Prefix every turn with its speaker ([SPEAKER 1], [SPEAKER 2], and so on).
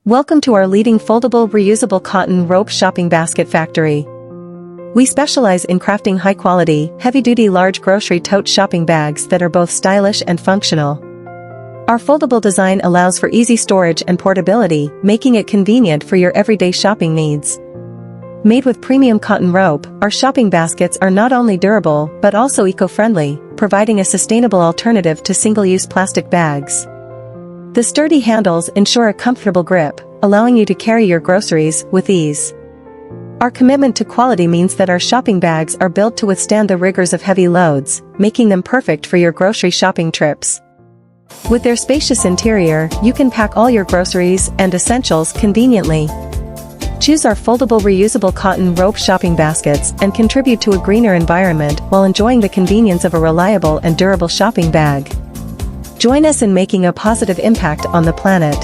[SPEAKER 1] Welcome to our leading foldable reusable cotton rope shopping basket factory. We specialize in crafting high-quality, heavy-duty large grocery tote shopping bags that are both stylish and functional. Our foldable design allows for easy storage and portability, making it convenient for your everyday shopping needs. Made with premium cotton rope, our shopping baskets are not only durable but also eco-friendly, providing a sustainable alternative to single-use plastic bags. The sturdy handles ensure a comfortable grip, allowing you to carry your groceries with ease. Our commitment to quality means that our shopping bags are built to withstand the rigors of heavy loads, making them perfect for your grocery shopping trips. With their spacious interior, you can pack all your groceries and essentials conveniently. Choose our foldable reusable cotton rope shopping baskets and contribute to a greener environment while enjoying the convenience of a reliable and durable shopping bag. Join us in making a positive impact on the planet.